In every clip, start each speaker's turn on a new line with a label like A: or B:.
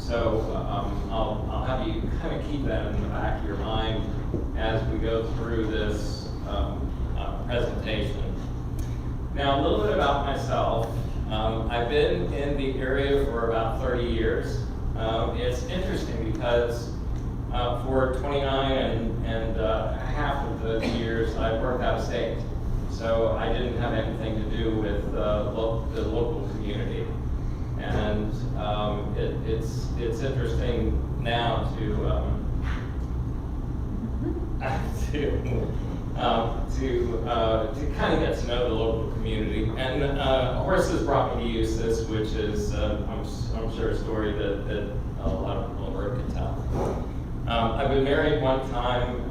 A: So I'll have you kind of keep that in the back of your mind as we go through this presentation. Now, a little bit about myself. I've been in the area for about 30 years. It's interesting because for 29 and half of those years I worked out of state. So I didn't have anything to do with the local community. And it's interesting now to kind of get to know the local community. And horses brought me to Eustis, which is I'm sure a story that a lot of people in the room can tell. I've been married one time,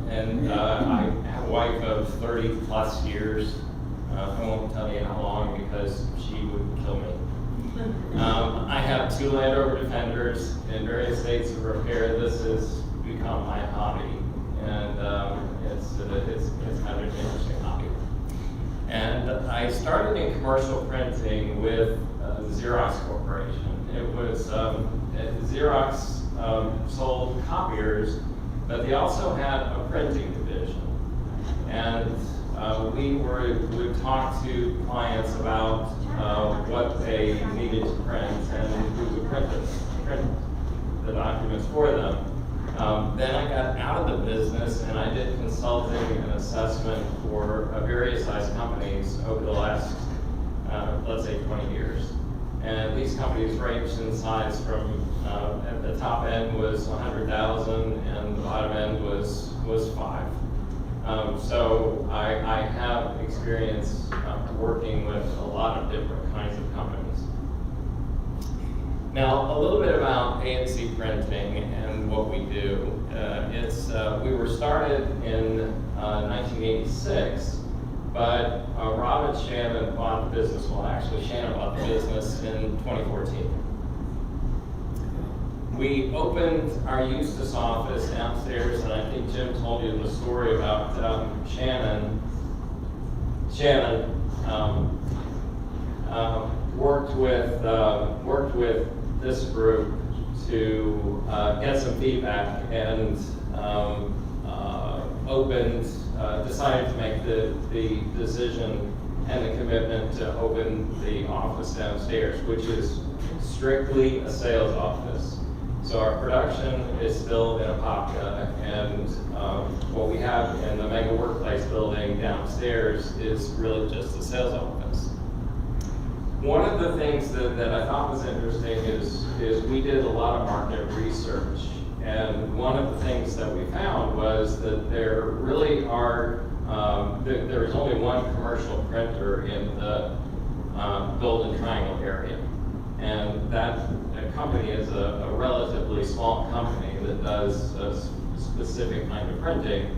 A: and I have a wife of 30 plus years. I won't tell you how long because she would kill me. I have 2 Land Rover Defenders in various states of repair. This has become my hobby, and it's kind of an interesting hobby. And I started in commercial printing with Xerox Corporation. It was Xerox sold copiers, but they also had a printing division. And we would talk to clients about what they needed to print and we would print the documents for them. Then I got out of the business and I did consulting and assessment for various size companies over the last, let's say 20 years. And these companies ranged in size from, at the top end was 100,000 and the bottom end was 5. So I have experience working with a lot of different kinds of companies. Now, a little bit about ANC Printing and what we do. We were started in 1986, but Rob and Shannon bought the business. Well, actually, Shannon bought the business in 2014. We opened our Eustis office downstairs, and I think Jim told you the story about Shannon. Shannon worked with this group to get some feedback and decided to make the decision and the commitment to open the office downstairs, which is strictly a sales office. So our production is still in Apopka, and what we have in the Mega Workplace building downstairs is really just a sales office. One of the things that I thought was interesting is we did a lot of market research, and one of the things that we found was that there really are, there is only one commercial printer in the Golden Triangle area. And that company is a relatively small company that does a specific kind of printing.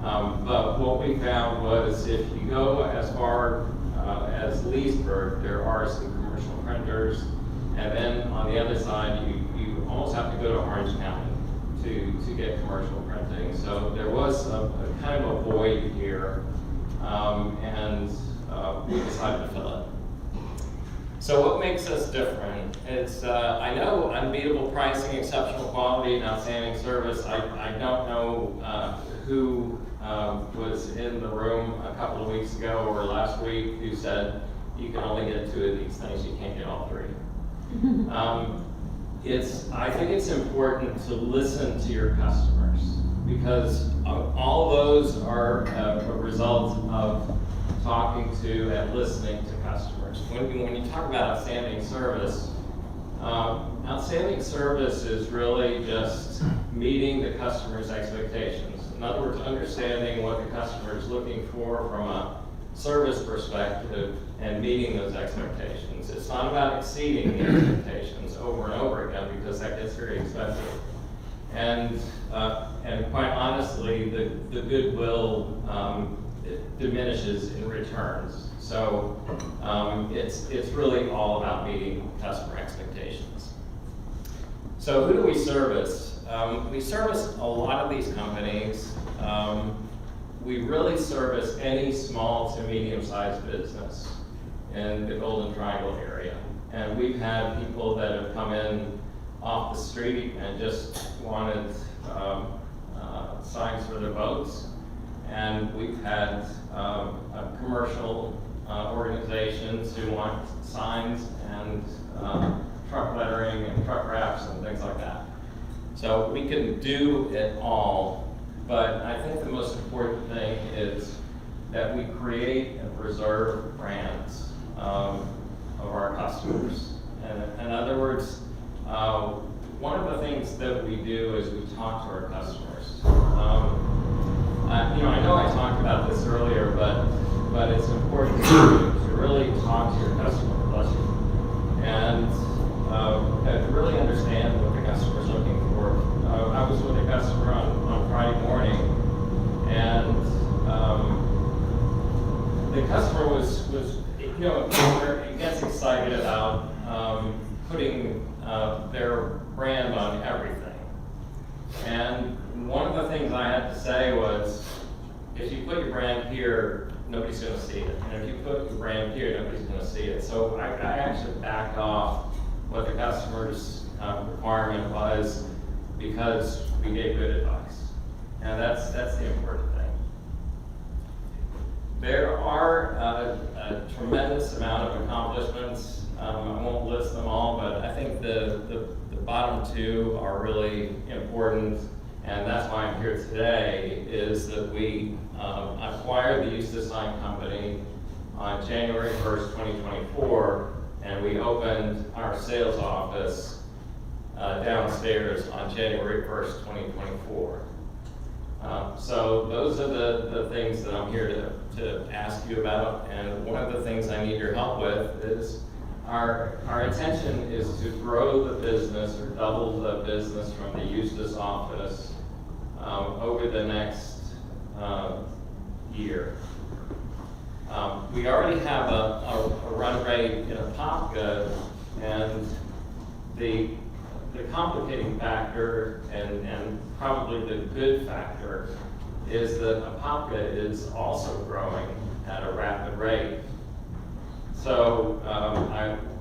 A: But what we found was if you go as far as Leesburg, there are some commercial printers. And then on the other side, you almost have to go to Orange County to get commercial printing. So there was a kind of a void here, and we decided to fill it. So what makes us different? It's, I know unbeatable pricing, exceptional quality, and outstanding service. I don't know who was in the room a couple of weeks ago or last week who said you can only get 2 of these things, you can't get all 3. I think it's important to listen to your customers because all those are a result of talking to and listening to customers. When you talk about outstanding service is really just meeting the customer's expectations. In other words, understanding what the customer is looking for from a service perspective and meeting those expectations. It's not about exceeding the expectations over and over again because that gets very expensive. And quite honestly, the goodwill diminishes in returns. So it's really all about meeting customer expectations. So who do we service? We service a lot of these companies. We really service any small to medium-sized business in the Golden Triangle area. And we've had people that have come in off the street and just wanted signs for their boats. And we've had commercial organizations who want signs and truck lettering and truck wraps and things like that. So we can do it all, but I think the most important thing is that we create and preserve brands of our customers. And in other words, one of the things that we do is we talk to our customers. I know I talked about this earlier, but it's important to really talk to your customer, and to really understand what the customer's looking for. I was with a customer on Friday morning, and the customer was gets excited about putting their brand on everything. And one of the things I had to say was, if you put your brand here, nobody's going to see it. And if you put your brand here, nobody's going to see it. So I actually backed off what the customer's requirement was, because we gave good advice. And that's the important thing. There are a tremendous amount of accomplishments. I won't list them all, but I think the bottom two are really important, and that's why I'm here today, is that we acquired the Eustace Sign Company on January 1st, 2024, and we opened our sales office downstairs on January 1st, 2024. So those are the things that I'm here to ask you about, and one of the things I need your help with is our intention is to grow the business, or double the business from the Eustace office over the next year. We already have a run rate in Apopka, and the complicating factor, and probably the good factor, is that Apopka is also growing at a rapid rate. So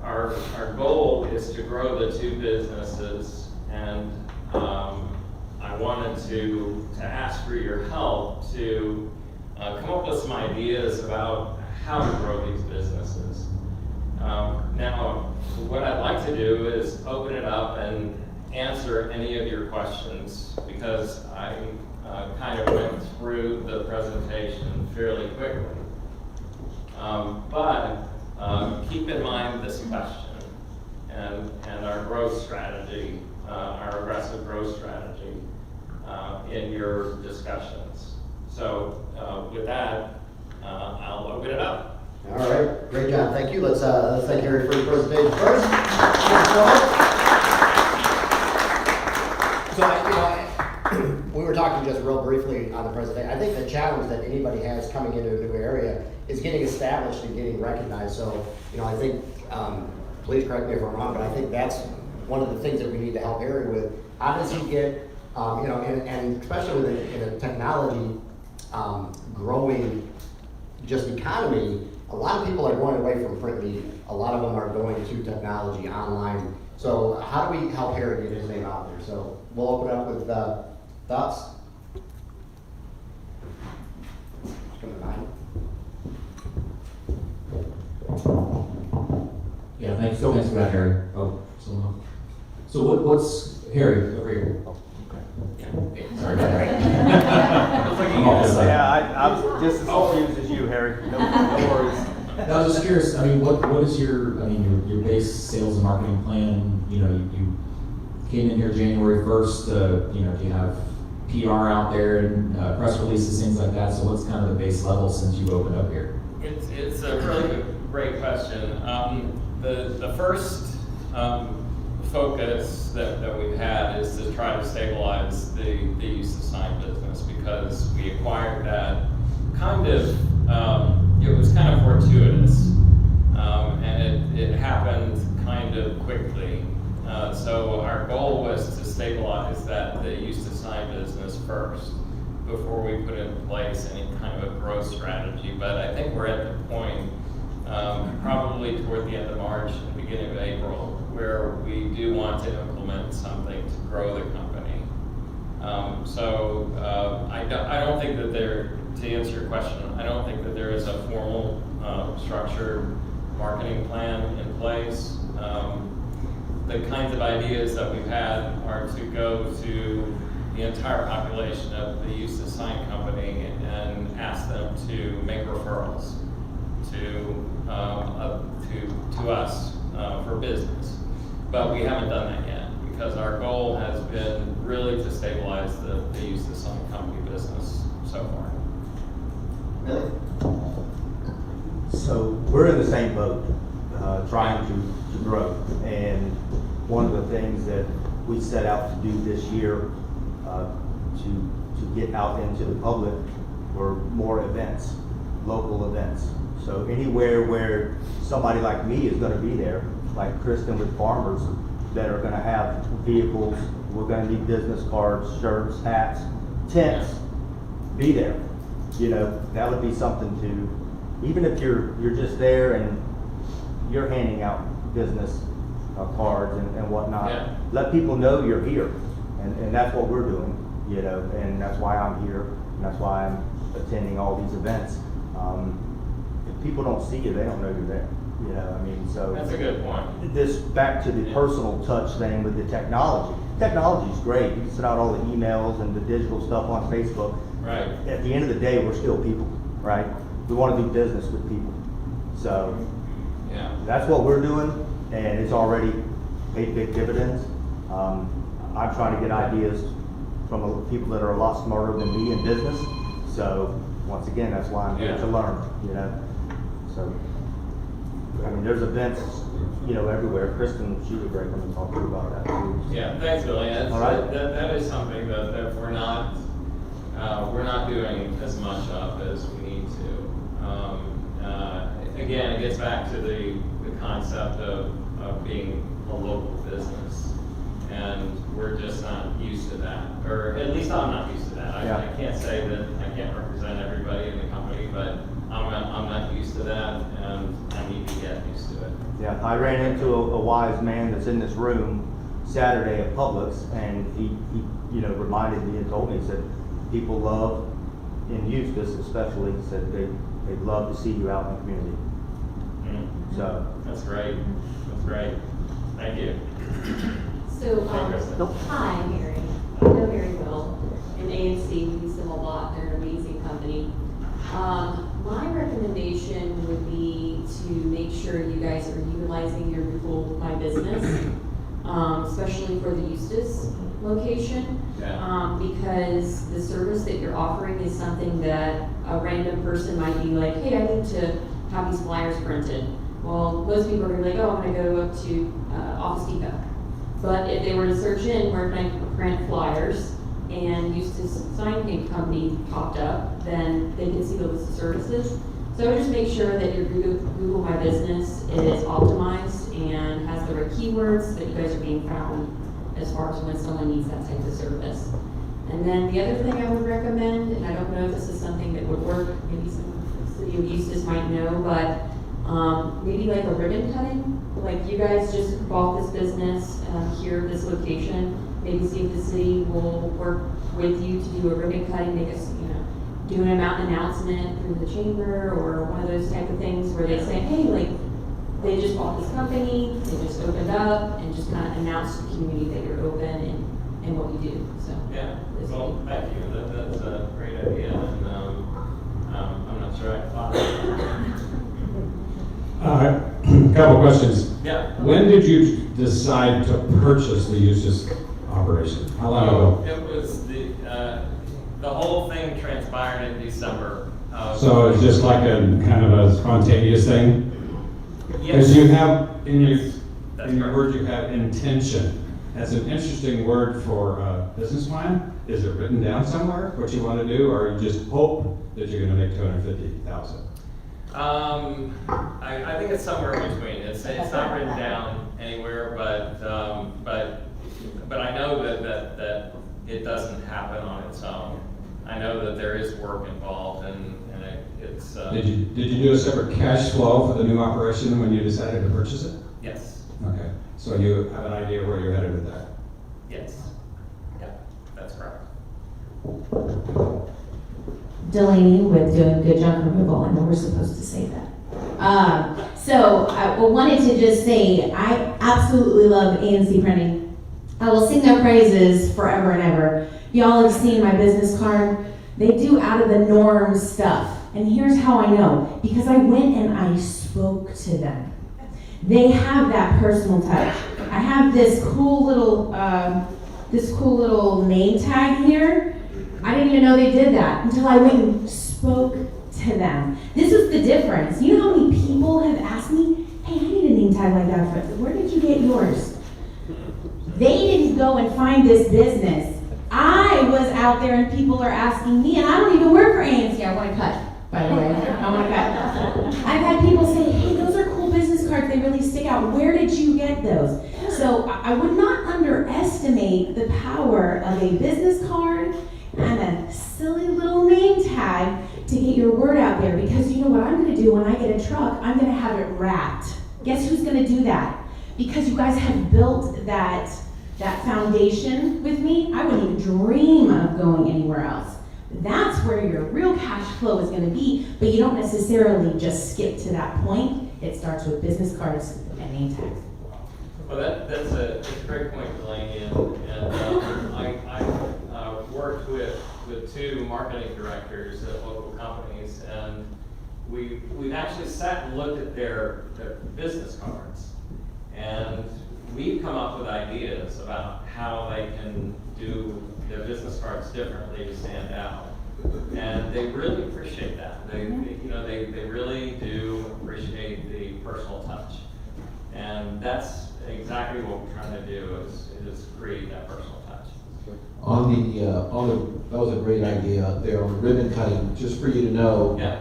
A: our goal is to grow the two businesses, and I wanted to ask for your help to come up with some ideas about how to grow these businesses. Now, what I'd like to do is open it up and answer any of your questions, because I kind of went through the presentation fairly quickly. But keep in mind this question and our growth strategy, our aggressive growth strategy in your discussions. So with that, I'll open it up.
B: All right, great job. Thank you. Let's thank Harry for the presentation first. So, we were talking just real briefly on the presentation. I think the challenge that anybody has coming into a new area is getting established and getting recognized. So, I think, please correct me if I'm wrong, but I think that's one of the things that we need to help Harry with. How does he get, and especially in a technology growing just economy, a lot of people are going away from print media. A lot of them are going to technology, online. So how do we help Harry get his name out there? So we'll open up with thoughts. Come to mind.
C: Yeah, thanks for that, Harry. So what's Harry over here? Okay. Sorry.
D: I was just as confused as you, Harry. No worries.
C: I was just curious. I mean, what is your base sales and marketing plan? You came in here January 1st. Do you have PR out there and press releases, things like that? So what's kind of the base level since you've opened up here?
A: It's a really great question. The first focus that we've had is to try to stabilize the Eustace Sign business, because we acquired that kind of, it was kind of fortuitous, and it happened kind of quickly. So our goal was to stabilize the Eustace Sign business first, before we put in place any kind of a growth strategy. But I think we're at the point, probably toward the end of March and beginning of April, where we do want to implement something to grow the company. I don't think that to answer your question, I don't think that there is a formal structured marketing plan in place. The kinds of ideas that we've had are to go to the entire population of the Eustis Sign Company and ask them to make referrals to us for business. But we haven't done that yet because our goal has been really to stabilize the Eustis Sign Company business so far.
B: Really?
D: So we're in the same boat, trying to grow. And one of the things that we set out to do this year to get out into the public were more events, local events. So anywhere where somebody like me is going to be there, like Kristen with farmers that are going to have vehicles, we're going to need business cards, shirts, hats, tents, be there. You know, that would be something to, even if you're just there and you're handing out business cards and whatnot,
A: Yeah.
D: let people know you're here. And that's what we're doing, you know, and that's why I'm here, and that's why I'm attending all these events. If people don't see you, they don't know you're there, you know, I mean, so.
A: That's a good point.
D: This, back to the personal touch thing with the technology. Technology is great. You can send out all the emails and the digital stuff on Facebook.
A: Right.
D: At the end of the day, we're still people, right? We want to do business with people. So
A: Yeah.
D: that's what we're doing, and it's already paid big dividends. I'm trying to get ideas from people that are a lot smarter than me in business. So once again, that's why I'm here to learn, you know? So, I mean, there's events, you know, everywhere. Kristen, she would great when we talk to you about that too.
A: Yeah, thanks, Billy.
D: All right.
A: That is something that we're not doing as much of as we need to. Again, it gets back to the concept of being a local business, and we're just not used to that, or at least I'm not used to that.
D: Yeah.
A: I can't say that I can't represent everybody in the company, but I'm not used to that, and I need to get used to it.
D: Yeah, I ran into a wise man that's in this room Saturday at Publix, and he you know, reminded me and told me, he said, people love, in Eustis especially, said they'd love to see you out in the community.
A: Mm.
D: So,
A: That's great. That's great. Thank you.
E: So, hi, Mary. I know Mary well. And ANC, we use them a lot. They're an amazing company. My recommendation would be to make sure you guys are utilizing your Google My Business, especially for the Eustis location.
A: Yeah.
E: Because the service that you're offering is something that a random person might be like, hey, I need to have these flyers printed. Well, most people are gonna be like, oh, I'm gonna go up to Office Depot. But if they were to search in where can I print flyers, and Eustis Sign Company popped up, then they can see the list of services. So I would just make sure that your Google My Business is optimized and has the right keywords, that you guys are being found as far as when someone needs that type of service. And then the other thing I would recommend, and I don't know if this is something that would work, maybe some city of Eustis might know, but maybe like a ribbon cutting. Like you guys just bought this business here at this location. Maybe see if the city will work with you to do a ribbon cutting, make us, you know, do an announcement through the chamber or one of those type of things where they say, hey, like they just bought this company, they just opened up, and just kind of announce to the community that you're open and what you do. So
A: Yeah, well, thank you. That's a great idea, and I'm not sure I thought of it.
F: Couple questions.
A: Yeah.
F: When did you decide to purchase the Eustis operation? How long ago?
A: It was the whole thing transpired in December.
F: So it's just like a kind of a spontaneous thing?
A: Yes.
F: Because you have, in
A: Yes, that's
F: your
A: correct.
F: word, you have intention. That's an interesting word for a business plan. Is it written down somewhere, what you want to do, or you just hope that you're going to make $250,000?
A: I think it's somewhere in between. It's not written down anywhere, but I know that it doesn't happen on its own. I know that there is work involved, and it's.
F: Did you do a separate cash flow for the new operation when you decided to purchase it?
A: Yes.
F: Okay. So you have an idea where you're headed with that?
A: Yes. Yeah, that's correct.
G: Delaney with Doing Good Junk Removal. I know we're supposed to say that. So I wanted to just say I absolutely love ANC Printing. I will sing their praises forever and ever. Y'all have seen my business card. They do out of the norm stuff. And here's how I know. Because I went and I spoke to them. They have that personal touch. I have this cool little name tag here. I didn't even know they did that until I went and spoke to them. This is the difference. You know how many people have asked me, hey, I need a name tag like that. Where did you get yours? They didn't go and find this business. I was out there and people are asking me, and I don't even work for ANC. I want to cut, by the way. I want to cut. I've had people say, hey, those are cool business cards. They really stick out. Where did you get those? So I would not underestimate the power of a business card and a silly little name tag to get your word out there, because you know what I'm going to do when I get a truck? I'm going to have it wrapped. Guess who's going to do that? Because you guys have built that foundation with me, I wouldn't even dream of going anywhere else. That's where your real cash flow is going to be, but you don't necessarily just skip to that point. It starts with business cards and name tags.
A: Well, that's a great point, Delaney, and I worked with two marketing directors at local companies, and we've actually sat and looked at their business cards, and we've come up with ideas about how they can do their business cards differently to stand out, and they really appreciate that. They really do appreciate the personal touch, and that's exactly what we're trying to do is create that personal touch.
H: That was a great idea there on ribbon cutting. Just for you to know,
A: Yeah,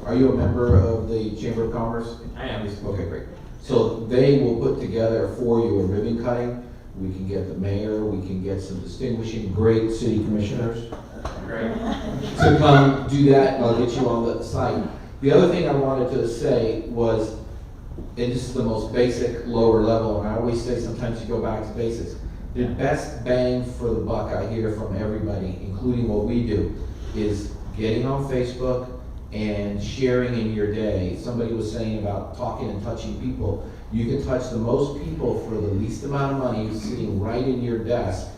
H: are you a member of the Chamber of Commerce?
A: I am.
H: Okay, great. So they will put together for you a ribbon cutting. We can get the mayor, we can get some distinguishing great city commissioners
A: Great.
H: to come do that, and I'll get you on the site. The other thing I wanted to say was, and this is the most basic, lower level, and I always say sometimes you go back to basics. The best bang for the buck I hear from everybody, including what we do, is getting on Facebook and sharing in your day. Somebody was saying about talking and touching people. You can touch the most people for the least amount of money sitting right in your desk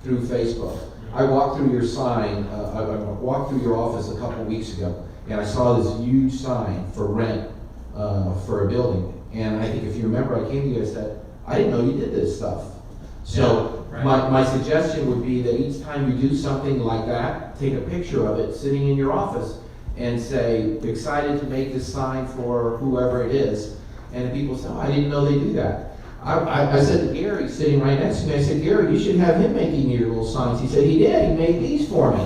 H: through Facebook. I walked through your sign, I walked through your office a couple weeks ago, and I saw this huge sign for rent for a building. And I think if you remember, I came to you and said, I didn't know you did this stuff. So
A: Yeah, right.
H: my suggestion would be that each time you do something like that, take a picture of it sitting in your office and say, excited to make this sign for whoever it is. And people say, oh, I didn't know they do that. I said to Gary, sitting right next to me, I said, Gary, you should have him making your little signs. He said, he did, he made these for me.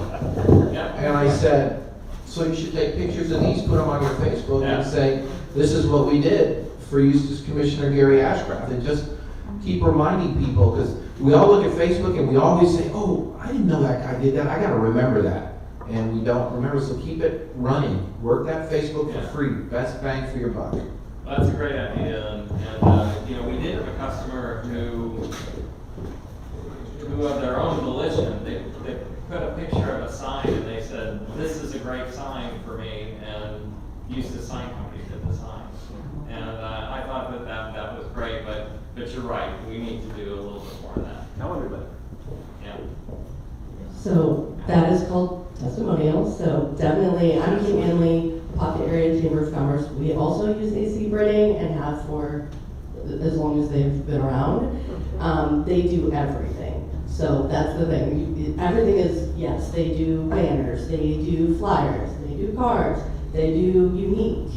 A: Yeah.
H: And I said, so you should take pictures of these, put them on your Facebook
A: Yeah.
H: and say, this is what we did for Eustis Commissioner Gary Ashcraft. And just keep reminding people, because we all look at Facebook and we always say, oh, I didn't know that guy did that, I gotta remember that. And we don't remember, so keep it running. Work that Facebook for
A: Yeah.
H: free, best bang for your buck.
A: Well, that's a great idea, and we did have a customer who of their own volition, they put a picture of a sign and they said, this is a great sign for me, and Eustis Sign Company did the sign. And I thought that was great, but you're right, we need to do a little bit more of that.
D: Tell everybody.
A: Yeah.
I: So that is called testimonials. So definitely, I'm Kim Manley, Pocket Area Chamber of Commerce. We also use AC Printing and have for as long as they've been around. They do everything. So that's the thing. Everything is, yes, they do banners, they do flyers, they do cards, they do unique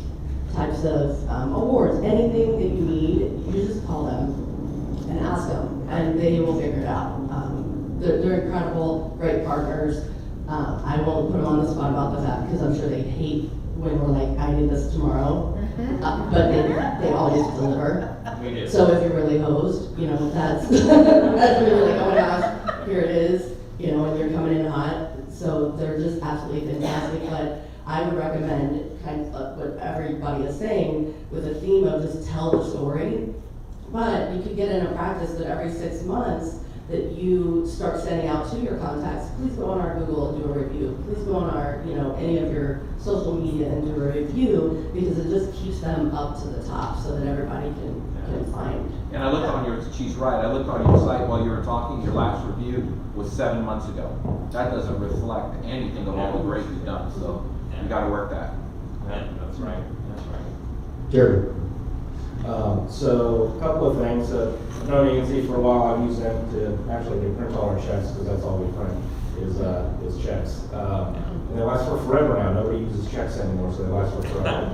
I: types of awards. Anything that you need, you just call them and ask them, and they will figure it out. They're incredible, great partners. I won't put them on the spot about the fact, because I'm sure they hate when we're like, I need this tomorrow. But they always deliver.
A: We did.
I: So if you're really hosed, that's, that's really like, oh my gosh, here it is, and you're coming in hot. So they're just absolutely fantastic. But I would recommend kind of what everybody is saying with a theme of just tell the story. But you could get in a practice that every 6 months that you start sending out to your contacts, please go on our Google and do a review. Please go on our, any of your social media and do a review, because it just keeps them up to the top so that everybody can find.
J: And I looked on your, she's right, I looked on your site while you were talking, your last review was 7 months ago. That doesn't reflect anything of all the great you've done, so you gotta work that.
A: Yeah, that's right, that's right.
B: Jeremy?
K: So a couple of things. I know you can see for a while I've used them to actually print all our checks, because that's all we print is checks. And they last for forever now. Nobody uses checks anymore, so they last for forever.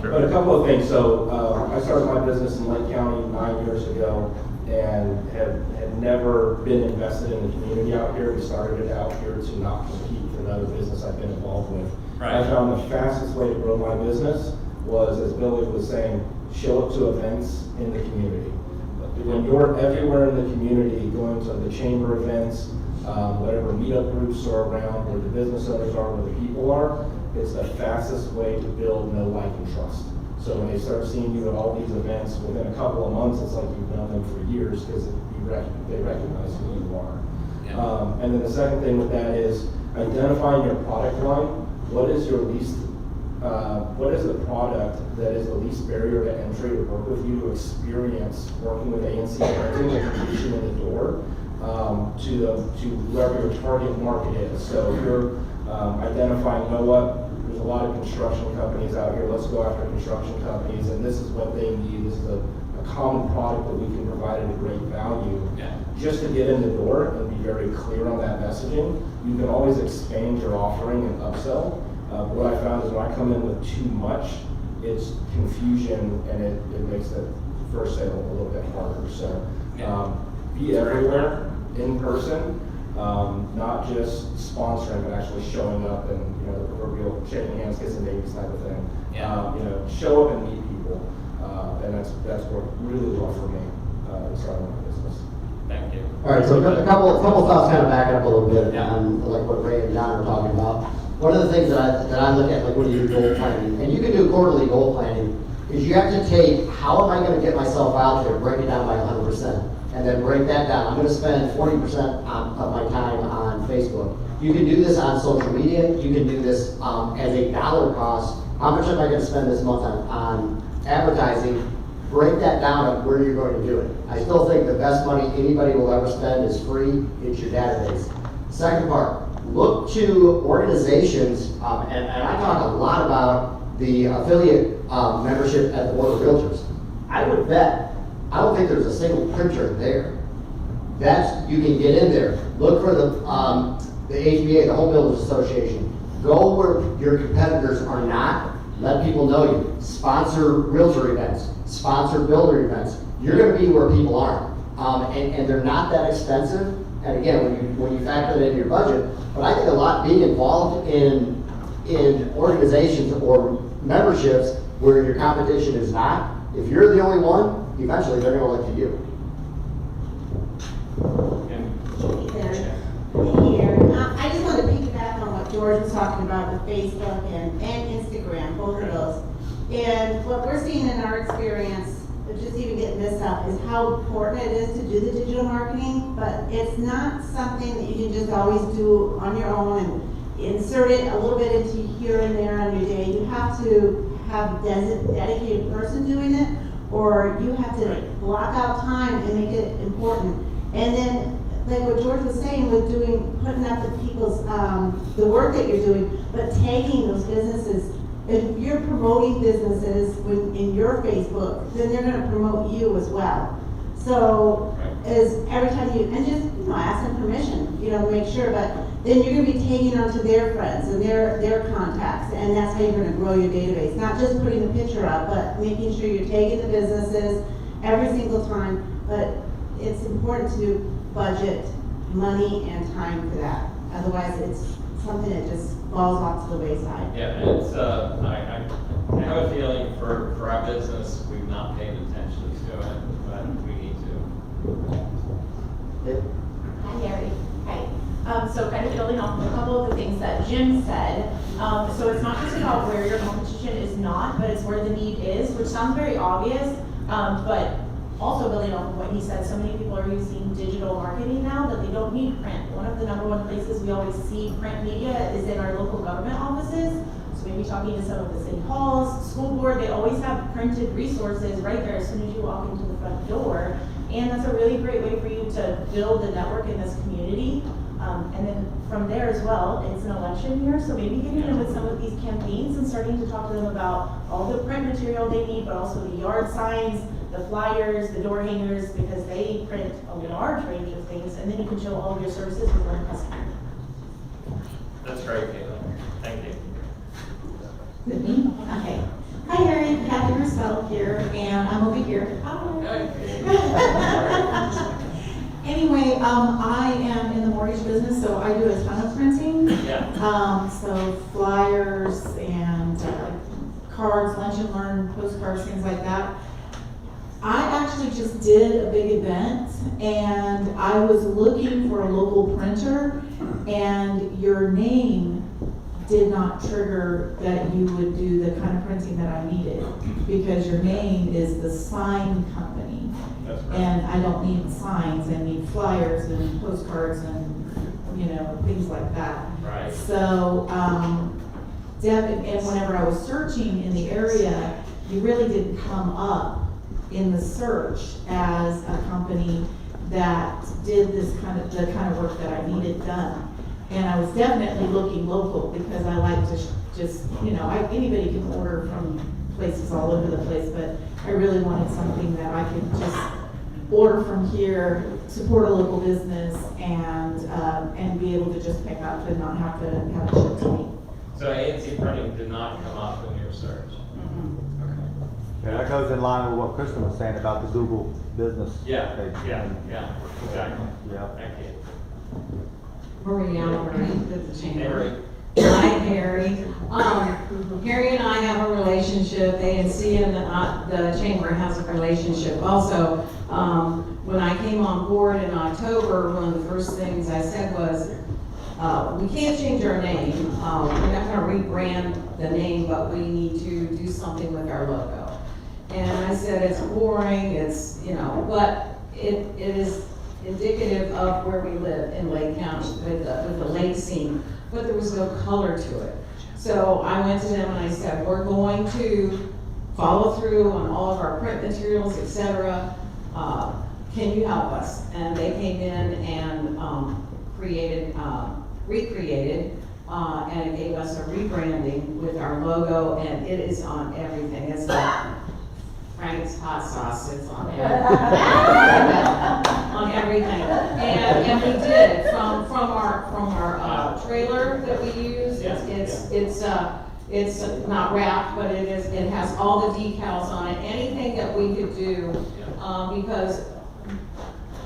K: But a couple of things. So I started my business in Lake County 9 years ago, and had never been invested in the community out here. We started it out here to not compete with another business I've been involved with.
A: Right.
K: I found the fastest way to grow my business was, as Billy was saying, show up to events in the community. When you're everywhere in the community, going to the chamber events, whatever meetup groups are around, where the business owners are, where the people are, it's the fastest way to build know, like, and trust. So when they start seeing you at all these events, within a couple of months, it's like you've known them for years, because they recognize who you are.
A: Yeah.
K: And then the second thing with that is identifying your product line. What is your what is the product that is the least barrier to entry to work with you, to experience working with ANC printing, and to get you in the door to whoever your target market is. So if you're identifying, there's a lot of construction companies out here, let's go after construction companies, and this is what they need, this is a common product that we can provide at a great value.
A: Yeah.
K: Just to get in the door and be very clear on that messaging. You can always expand your offering and upsell. What I found is when I come in with too much, it's confusion, and it makes the first sale a little bit harder. So be everywhere in person, not just sponsoring, but actually showing up and the proverbial shaking hands, kissing babies type of thing.
A: Yeah.
K: Show up and meet people, and that's worked really well for me starting my business.
A: Thank you.
B: All right, so a couple thoughts kind of backing up a little bit
A: Yeah.
B: on like what Ray and John were talking about. One of the things that I look at, like when you do goal planning, and you can do quarterly goal planning, is you have to take, how am I going to get myself out there, break it down by 100%, and then break that down. I'm going to spend 40% of my time on Facebook. You can do this on social media. You can do this as a dollar cost. How much am I going to spend this month on advertising? Break that down of where you're going to do it. I still think the best money anybody will ever spend is free. It's your database. Second part, look to organizations, and I talk a lot about the affiliate membership at the Board of Realtors. I would bet, I don't think there's a single printer there. You can get in there. Look for the HBA, the Home Builders Association. Go where your competitors are not. Let people know you. Sponsor realtor events. Sponsor builder events. You're going to be where people aren't. And they're not that expensive. And again, when you factor that into your budget, but I think a lot being involved in organizations or memberships where your competition is not, if you're the only one, eventually they're going to look to you.
L: I just wanted to piggyback on what George was talking about with Facebook and Instagram, both of those. And what we're seeing in our experience, just even getting this up, is how important it is to do the digital marketing, but it's not something that you can just always do on your own and insert it a little bit into here and there on your day. You have to have a dedicated person doing it, or you have to block out time and make it important. And then, like what George was saying with putting up the people's, the work that you're doing, but tagging those businesses. If you're promoting businesses in your Facebook, then they're going to promote you as well. So, as every time and just ask them permission, to make sure. But then you're going to be taking onto their friends and their contacts, and that's how you're going to grow your database. Not just putting the picture up, but making sure you're tagging the businesses every single time. But it's important to budget money and time for that. Otherwise, it's something that just falls off to the wayside.
A: Yeah, and it's, I have a feeling for our business, we've not paid attention to it, but we need to.
M: Hi, Gary. Hi. So kind of building off of a couple of the things that Jim said. So it's not just about where your competition is not, but it's where the need is, which sounds very obvious, but also building off of what he said, so many people are using digital marketing now that they don't need print. One of the number one places we always see print media is in our local government offices. So maybe talking to some of the city halls, school board, they always have printed resources right there as soon as you walk into the front door. And that's a really great way for you to build a network in this community. And then from there as well, it's an election year, so maybe getting in with some of these campaigns and starting to talk to them about all the print material they need, but also the yard signs, the flyers, the door hangers, because they print a large range of things, and then you can show all of your services with one customer.
A: That's great, Caitlin. Thank you.
N: Okay. Hi, Harry. Kathy Rousseau here, and I'm over here. Anyway, I am in the mortgage business, so I do a ton of printing.
A: Yeah.
N: So flyers and cards, lunch and learn, postcards, things like that. I actually just did a big event, and I was looking for a local printer, and your name did not trigger that you would do the kind of printing that I needed, because your name is the sign company.
A: That's right.
N: And I don't need signs, I need flyers and postcards and, you know, things like that.
A: Right.
N: So, Deb, and whenever I was searching in the area, you really didn't come up in the search as a company that did the kind of work that I needed done. And I was definitely looking local, because I like to just, you know, anybody can order from places all over the place, but I really wanted something that I could just order from here, support a local business, and be able to just pick up and not have to have it shipped to me.
A: So ANC printing did not come up in your search?
D: Yeah, that goes in line with what Kristen was saying about the Google business
A: Yeah,
D: page.
A: exactly.
D: Yeah.
A: Thank you.
O: Maria Albright with the chamber.
A: Harry.
O: Hi, Harry. Harry and I have a relationship. ANC and the chamber has a relationship also. When I came on board in October, one of the first things I said was, we can't change our name. We're not going to rebrand the name, but we need to do something with our logo. And I said, it's boring, it's, you know, but it is indicative of where we live in Lake County with the lake scene, but there was no color to it. So I went to them and I said, we're going to follow through on all of our print materials, etc. Can you help us? And they came in and recreated, and it gave us a rebranding with our logo, and it is on everything. It's like Frank's hot sauce, it's on everything. On everything. And we did from our trailer that we use. It's not wrapped, but it has all the decals on it. Anything that we could do, because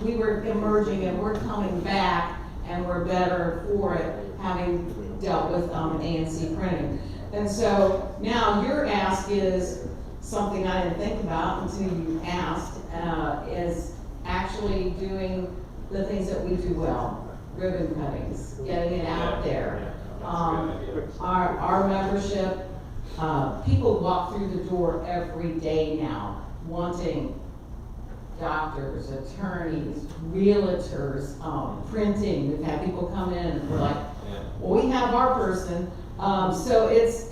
O: we were emerging and we're coming back and we're better for it, having dealt with ANC printing. And so now your ask is something I didn't think about until you asked, is actually doing the things that we do well, ribbon cuttings, getting it out there. Our membership, people walk through the door every day now wanting doctors, attorneys, realtors, printing. We've had people come in and we're like, well, we have our person. So it's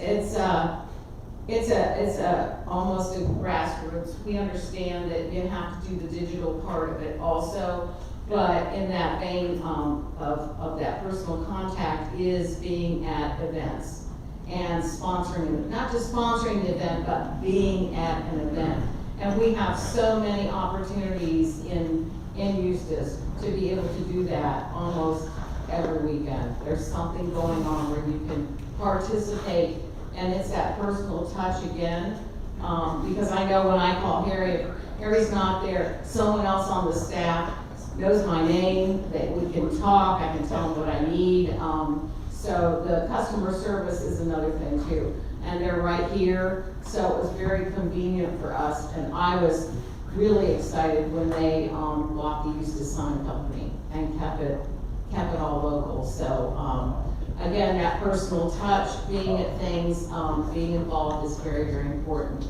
O: almost a grassroots. We understand that you have to do the digital part of it also, but in that vein of that personal contact is being at events and sponsoring, not just sponsoring the event, but being at an event. And we have so many opportunities in Eustis to be able to do that almost every weekend. There's something going on where you can participate, and it's that personal touch again. Because I know when I call Harry, if Harry's not there, someone else on the staff knows my name, that we can talk, I can tell them what I need. So the customer service is another thing too. And they're right here, so it was very convenient for us. And I was really excited when they bought the Eustis Sign Company and kept it all local. So again, that personal touch, being at things, being involved is very, very important.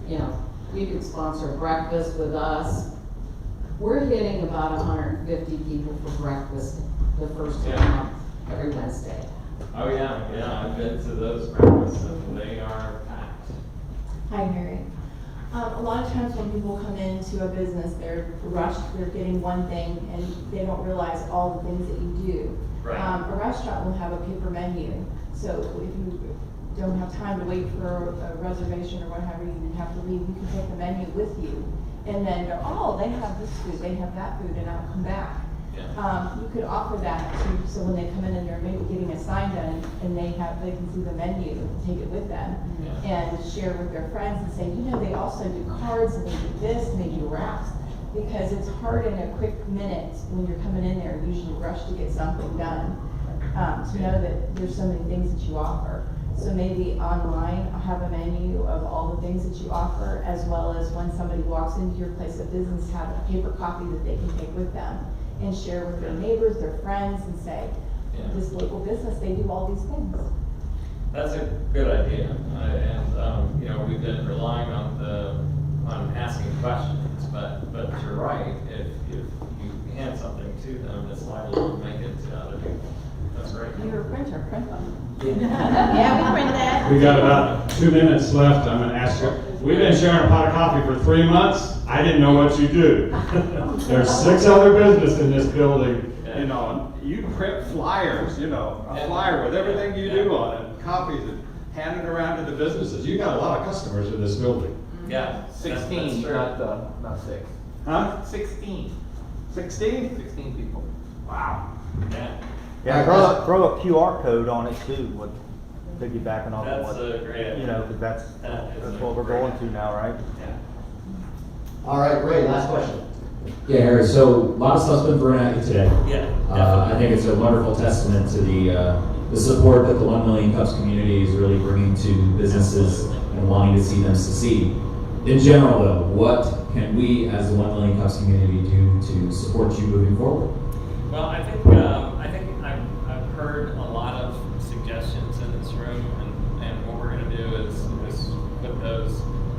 O: You know, You could sponsor breakfast with us. We're hitting about 150 people for breakfast the first of the month, every Wednesday.
A: Oh, yeah, I've been to those breakfasts and they are packed.
P: Hi, Mary. A lot of times when people come into a business, they're rushed, they're getting one thing, and they don't realize all the things that you do.
A: Right.
P: A restaurant will have a paper menu, so if you don't have time to wait for a reservation or whatever, you have to leave, you can take the menu with you, and then go, oh, they have this food, they have that food, and I'll come back. You could offer that to, so when they come in and they're maybe getting a sign done, and they can see the menu, take it with them, and share with their friends and say, you know, they also do cards, and they do this, and they do wraps, because it's hard in a quick minute when you're coming in there, usually rush to get something done, to know that there's so many things that you offer. So maybe online, I'll have a menu of all the things that you offer, as well as when somebody walks into your place of business, have a paper copy that they can take with them and share with their neighbors, their friends, and say, this local business, they do all these things.
A: That's a good idea, and you know, we've been relying on asking questions, but you're right. If you hand something to them, it's likely to make it to other people. That's great.
P: You're a printer, print them.
L: Yeah, we print that.
F: We got about 2 minutes left. I'm gonna ask you, we've been sharing a pot of coffee for 3 months. I didn't know what you do. There's 6 other businesses in this building, you know, and you print flyers, you know, a flyer with everything you do on it, copies and hand it around to the businesses. You got a lot of customers in this building.
A: Yeah.
J: 16, not 6.
F: Huh?
J: 16.
F: 16?
J: 16 people.
F: Wow.
A: Yeah.
D: Yeah, throw a QR code on it too, with piggybacking off of
A: That's a great idea.
D: you know, because that's what we're going to now, right?
A: Yeah.
B: All right, great, last question.
C: Yeah, Harry, so a lot of stuff's been thrown at you today.
A: Yeah,
C: I think it's a wonderful testament to the support that the 1 Million Cups community is really bringing to businesses and wanting to see them succeed. In general though, what can we as the 1 Million Cups community do to support you moving forward?
A: Well, I think I've heard a lot of suggestions in this room, and what we're going to do is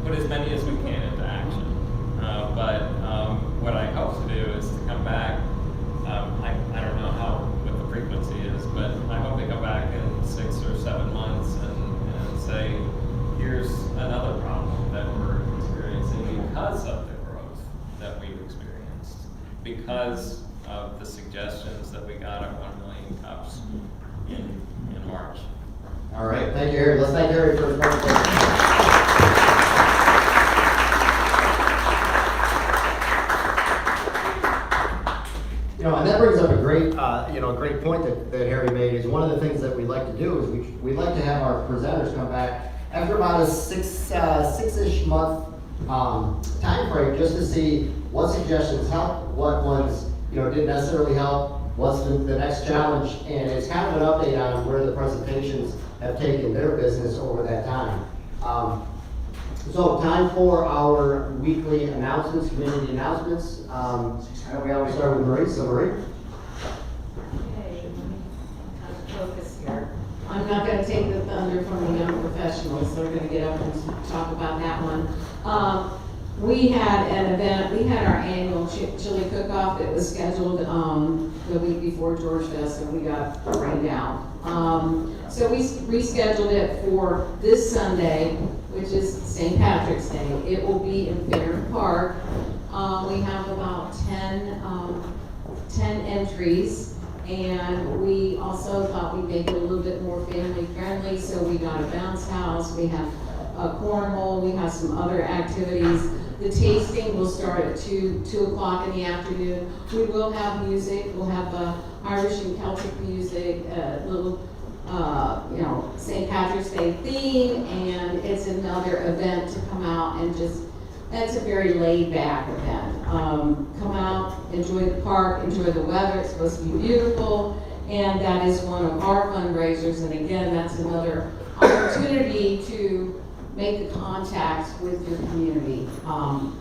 A: put as many as we can into action. But what I hope to do is to come back. I don't know what the frequency is, but I hope to come back in 6 or 7 months and say, here's another problem that we're experiencing because of the growth that we've experienced, because of the suggestions that we got at 1 Million Cups in March.
B: All right, thank you, Harry. Let's thank Harry for his presentation. You know, and that brings up a great, great point that Harry made. Is one of the things that we like to do is we like to have our presenters come back after about a six-ish month time frame, just to see what suggestions help, what ones didn't necessarily help, what's the next challenge, and it's kind of an update on where the presentations have taken their business over that time. So time for our weekly announcements, community announcements. We always start with Marie. So Marie.
O: Okay, let me kind of focus here. I'm not gonna take the thunder from the young professionals, they're gonna get up and talk about that one. We had an event, we had our annual chili cook-off that was scheduled the week before George Fest, and we got rained out. So we rescheduled it for this Sunday, which is St. Patrick's Day. It will be in Fair Park. We have about 10 entries, and we also thought we'd make it a little bit more family friendly, so we got a bounce house, we have a cornhole, we have some other activities. The tasting will start at 2 o'clock in the afternoon. We will have music, we'll have Irish and Celtic music, a little St. Patrick's Day theme, and it's another event to come out and that's a very laid back event. Come out, enjoy the park, enjoy the weather, it's supposed to be beautiful, and that is one of our fundraisers, and again, that's another opportunity to make the contact with your community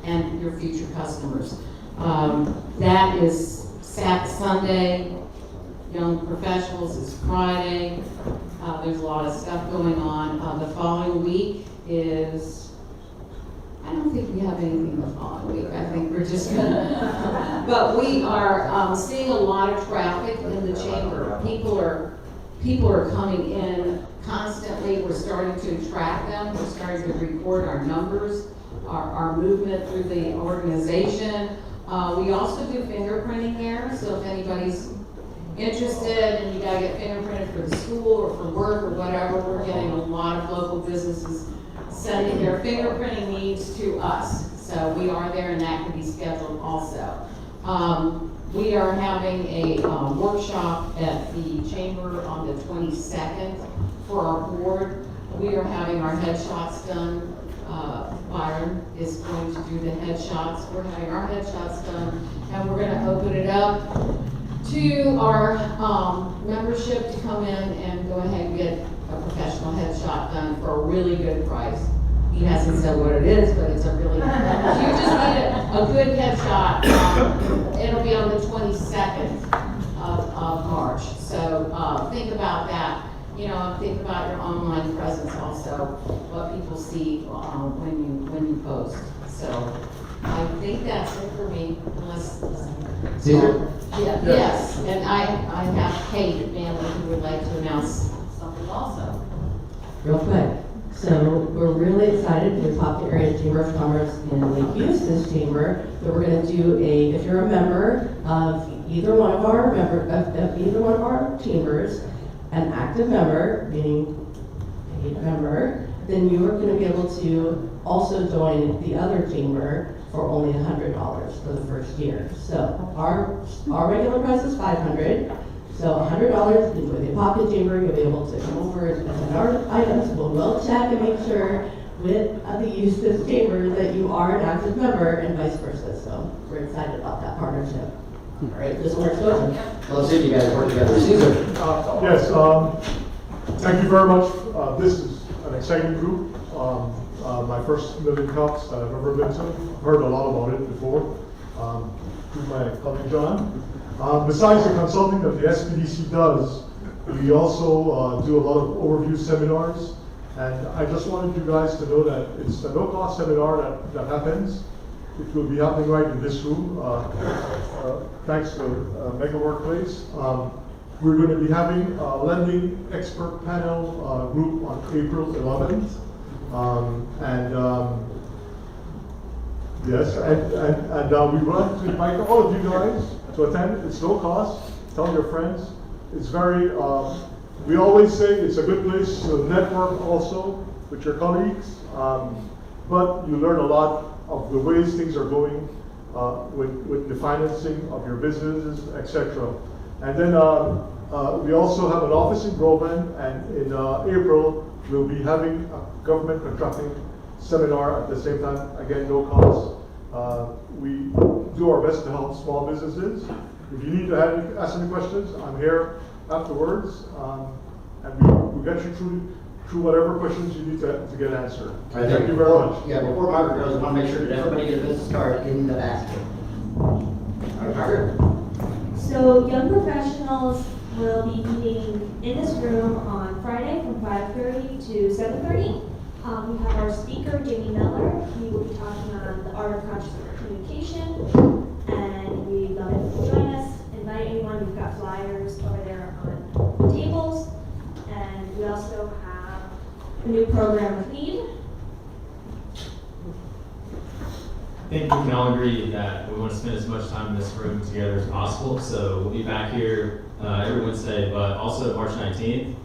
O: and your future customers. That is Sunday. Young Professionals is Friday. There's a lot of stuff going on. The following week is, I don't think we have anything on week. I think we're just gonna, but we are seeing a lot of traffic in the chamber. People are coming in constantly. We're starting to track them. We're starting to record our numbers, our movement through the organization. We also do fingerprinting there, so if anybody's interested and you gotta get fingerprinted for the school or for work or whatever, we're getting a lot of local businesses sending their fingerprinting needs to us. So we are there, and that can be scheduled also. We are having a workshop at the chamber on the 22nd for our board. We are having our headshots done. Byron is going to do the headshots. We're having our headshots done, and we're gonna open it up to our membership to come in and go ahead and get a professional headshot done for a really good price. He hasn't said what it is, but it's a really good price. You just need a good headshot. It'll be on the 22nd of March. So think about that. You know, think about your online presence also, what people see when you post. So I think that's it for me, unless.
C: Caesar?
O: Yeah, yes, and I have Kate Manley who would like to announce something also.
I: Real quick. So we're really excited with Pop the Area Chamber of Commerce in Lake Eustis Chamber that we're going to do if you're a member of either one of our chambers, an active member, meaning paid member, then you are going to be able to also join the other chamber for only $100 for the first year. So our regular price is $500. So $100, enjoy the pocket chamber. You'll be able to come over and present our items. We'll check and make sure with the Eustis Chamber that you are an active member and vice versa. So we're excited about that partnership. All right, this one's good.
B: Well, let's see if you guys work together. Caesar.
Q: Yes, thank you very much. This is an exciting group. My first Million Cups that I've ever been to. I've heard a lot about it before. Through my colleague John. Besides the consulting that the SPDC does, we also do a lot of overview seminars. And I just wanted you guys to know that it's a no-cost seminar that happens. It will be happening right in this room, thanks to Mega Workplace. We're going to be having a lending expert panel group on April 11th. Yes, and we want to invite all of you guys to attend. It's no cost. Tell your friends. It's very, we always say it's a good place to network also with your colleagues, but you learn a lot of the ways things are going with the financing of your businesses, etc. And then we also have an office in Groveland, and in April we'll be having a government contracting seminar at the same time. Again, no cost. We do our best to help small businesses. If you need to ask any questions, I'm here afterwards, and we'll get you through whatever questions you need to get answered. Thank you very much.
B: Yeah, before Margaret goes, I want to make sure that everybody get a business card in the basket. All right, Margaret.
R: So young professionals will be meeting in this room on Friday from 5:30 to 7:30. We have our speaker, Jamie Miller. He will be talking on the art of conscious communication, and we'd love it if you join us. Invite anyone. We've got flyers over there on the tables, and we also have a new program with Need.
S: I think we can all agree that we want to spend as much time in this room together as possible. So we'll be back here every Wednesday, but also March 19th.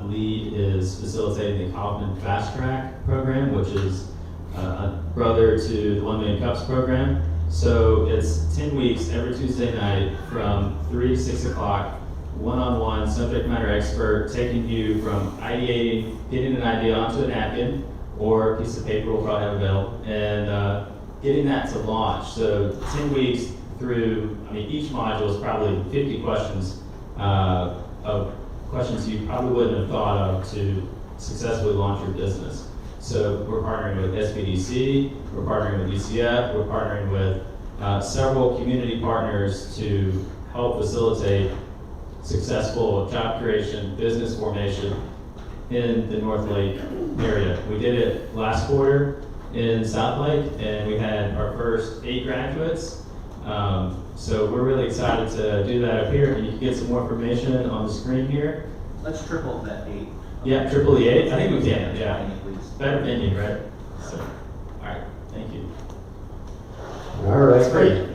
S: LEAD is facilitating the Kaufman Fast Track program, which is a brother to the 1 Million Cups program. So it's 10 weeks every Tuesday night from 3 to 6 o'clock, one-on-one subject matter expert taking you from ideating, getting an idea onto a napkin or a piece of paper we'll probably have available, and getting that to launch. So 10 weeks through, each module is probably 50 questions of questions you probably wouldn't have thought of to successfully launch your business. So we're partnering with SPDC, we're partnering with UCF, we're partnering with several community partners to help facilitate successful job creation, business formation in the North Lake area. We did it last quarter. in South Lake, and we had our first 8 graduates. So we're really excited to do that up here, and you can get some more information on the screen here.
D: Let's triple that 8.
S: Yeah, triple the 8. I think we can. Yeah,
D: Please.
S: better venue, right? So, all right, thank you.
B: All right, great.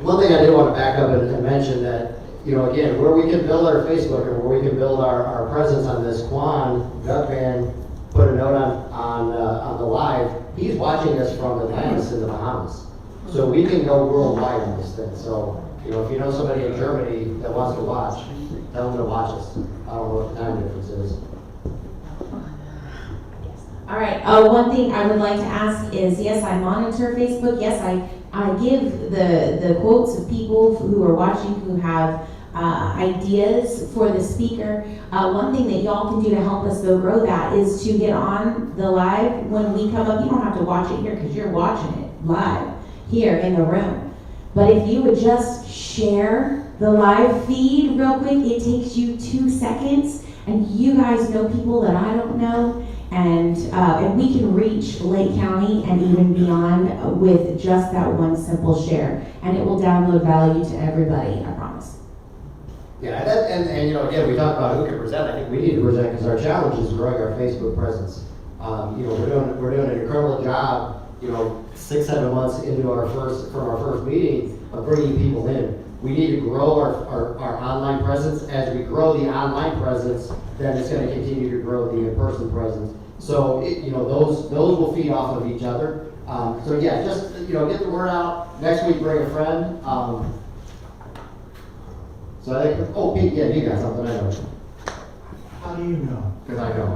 B: One thing I did want to back up and mention that, you know, again, where we can build our Facebook and where we can build our presence on this, Quan Gutman put a note on the live. He's watching us from Atlantis in the Bahamas. So we can go worldwide on this thing. So, you know, if you know somebody in Germany that wants to watch, tell them to watch us. I don't know what the time difference is.
G: All right, one thing I would like to ask is, yes, I monitor Facebook. Yes, I give the quotes of people who are watching who have ideas for the speaker. One thing that y'all can do to help us though grow that is to get on the live when we come up. You don't have to watch it here because you're watching it live here in the room. But if you would just share the live feed real quick, it takes you 2 seconds, and you guys know people that I don't know, and we can reach Lake County and even beyond with just that one simple share, and it will download value to everybody, I promise.
B: Yeah, and you know, again, we talked about who can present. I think we need to present because our challenge is growing our Facebook presence. You know, we're doing an incredible job. You know, 6-7 months into our first meeting of bringing people in. We need to grow our online presence. As we grow the online presence, then it's going to continue to grow the in-person presence. So, you know, those will feed off of each other. So yeah, just, you know, get the word out. Next week, bring a friend. So I think, oh, Pete, yeah, you got something, I know.
T: How do you know?
B: Because I know.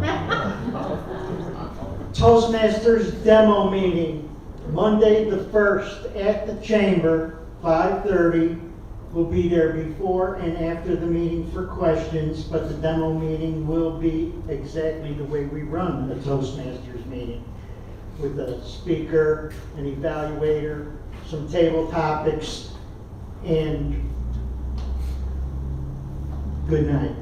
T: Toastmasters demo meeting, Monday the 1st at the Chamber, 5:30. We'll be there before and after the meeting for questions, but the demo meeting will be exactly the way we run a Toastmasters meeting, with a speaker, an evaluator, some table topics, and good night.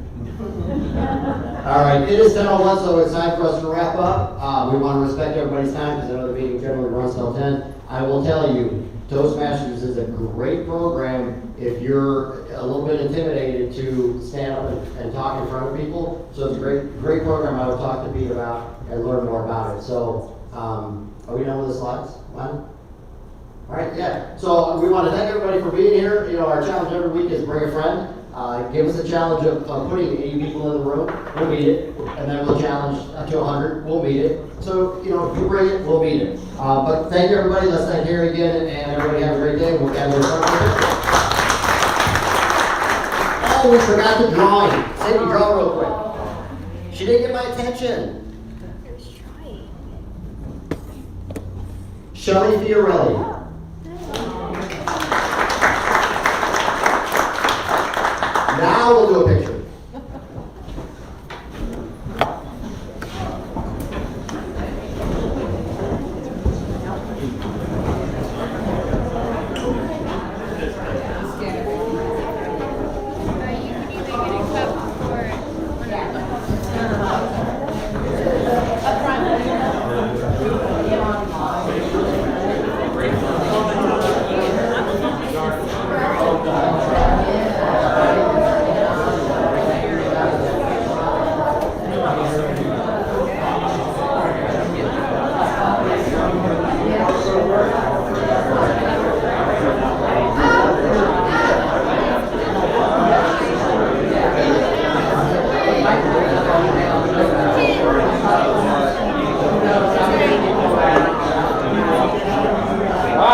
B: All right, it is 10:01, so it's time for us to wrap up. We want to respect everybody's time because I know the meeting generally runs till 10. I will tell you, Toastmasters is a great program if you're a little bit intimidated to stand up and talk in front of people. So it's a great program I would talk to Pete about and learn more about it. So, are we done with the slides? One? All right, yeah. So we want to thank everybody for being here. You know, our challenge every week is bring a friend. Give us a challenge of putting 80 people in the room, we'll meet it, and then we'll challenge to 100, we'll meet it. So, you know, if you bring it, we'll meet it. But thank you, everybody. Let's thank Harry again, and everybody have a great day. We'll gather in front of you. Oh, we forgot the drawing. Cindy, draw real quick. She didn't get my attention. Shelly Fiorelli. Now we'll do a picture.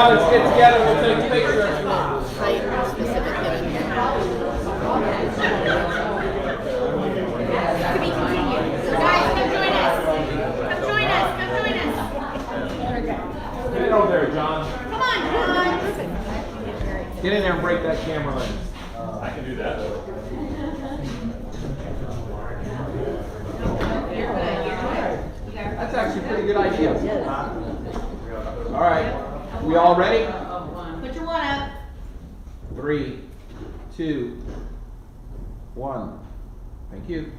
J: Let's get together, we'll take pictures. Get over there, John.
L: Come on, John.
J: Get in there and break that camera lens.
F: I can do that.
J: That's actually a pretty good idea. All right, we all ready?
L: Put your one up.
J: 3, 2, 1. Thank you.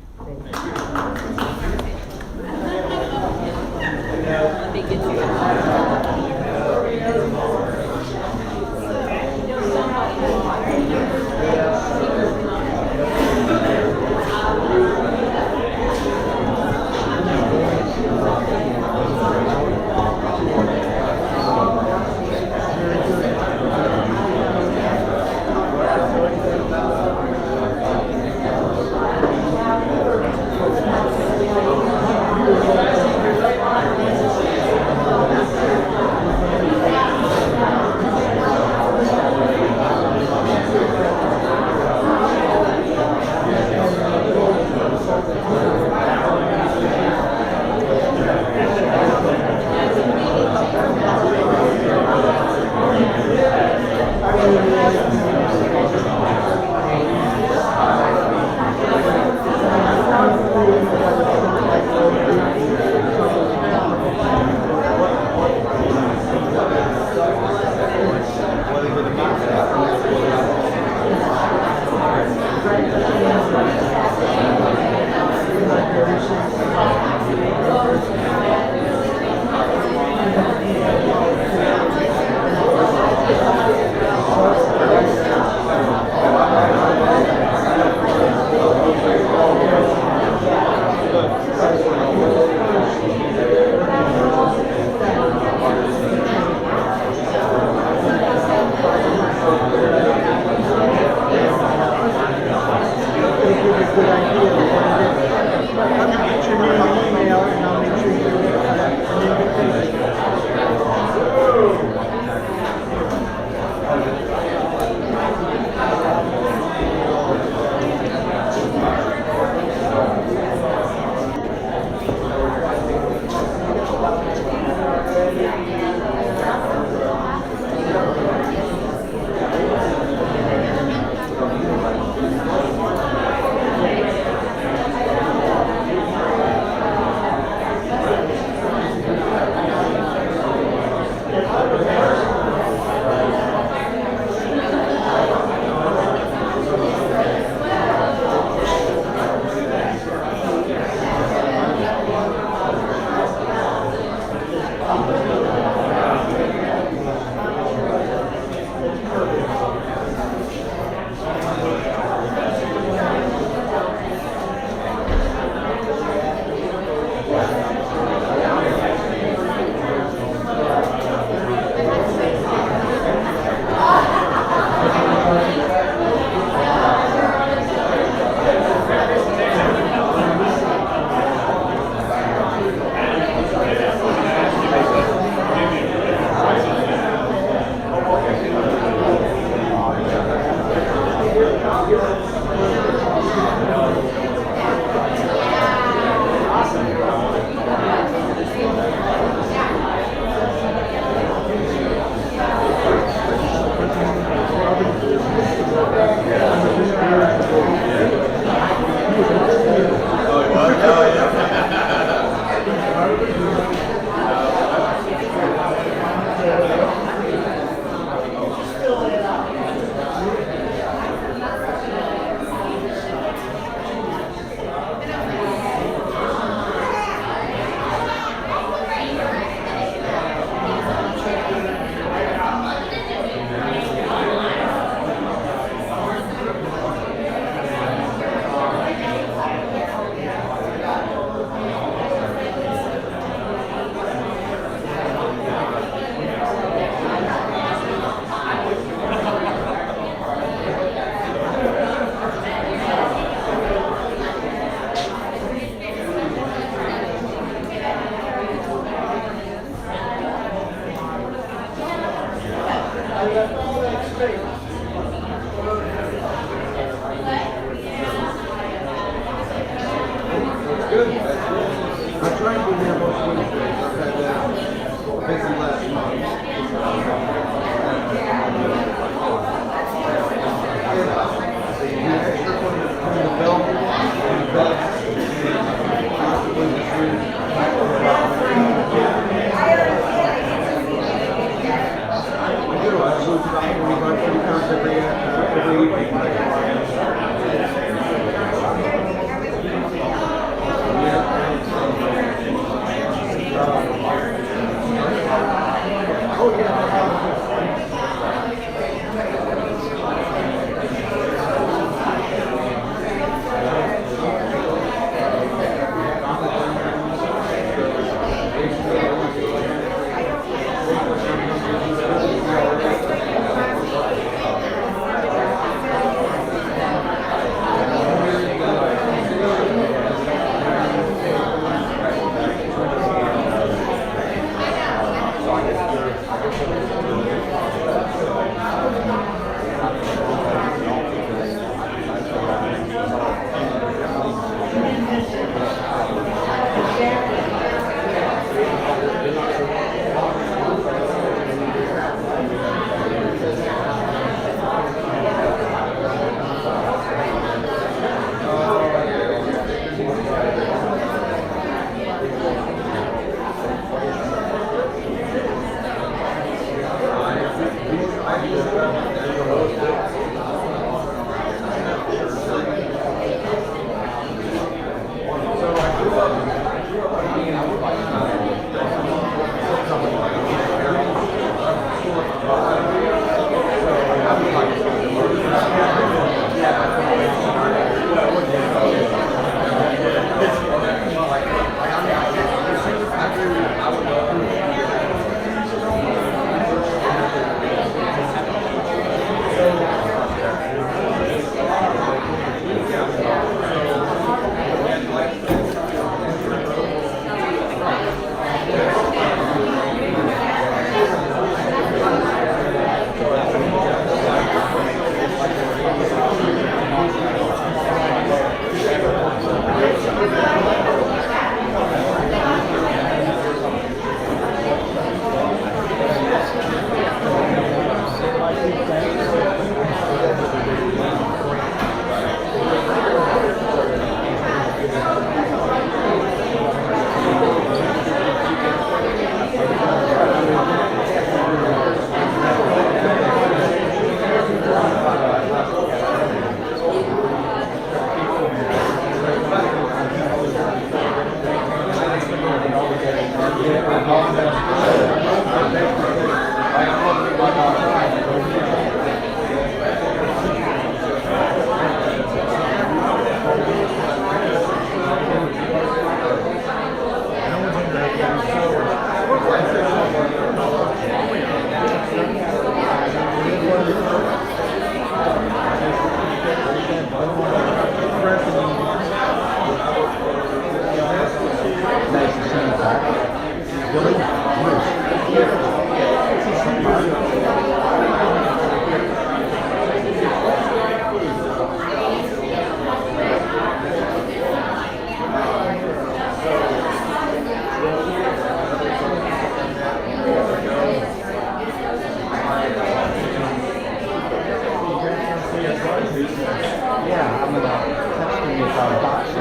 D: coming out texting with our doctors.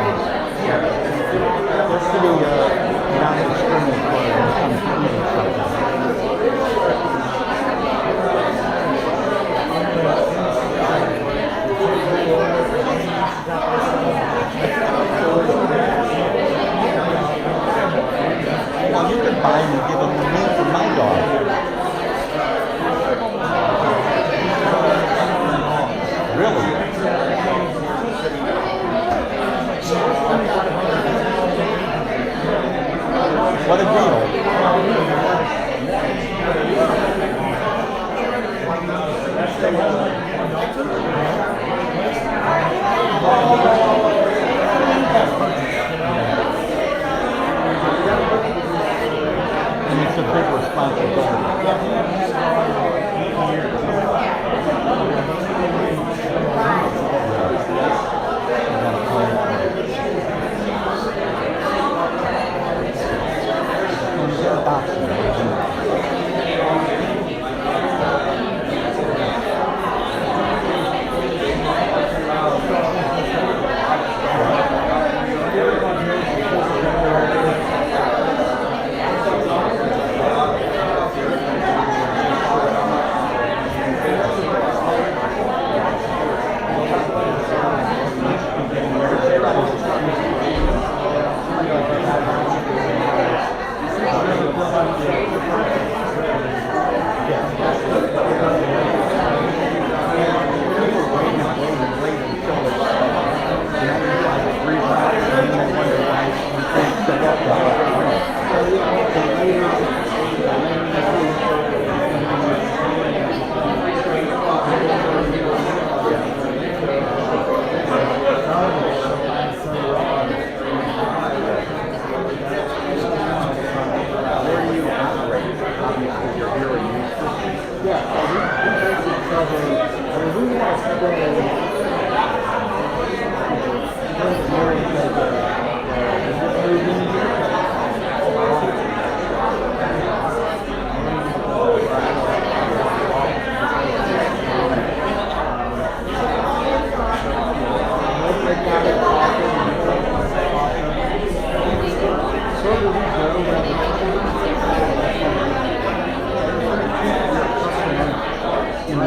D: They're pretty non-discriminatory when it comes to eating something. Well, you can buy them and give them to me for my dog. Really? What a deal. And it's a big responsibility. In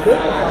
Q: Why?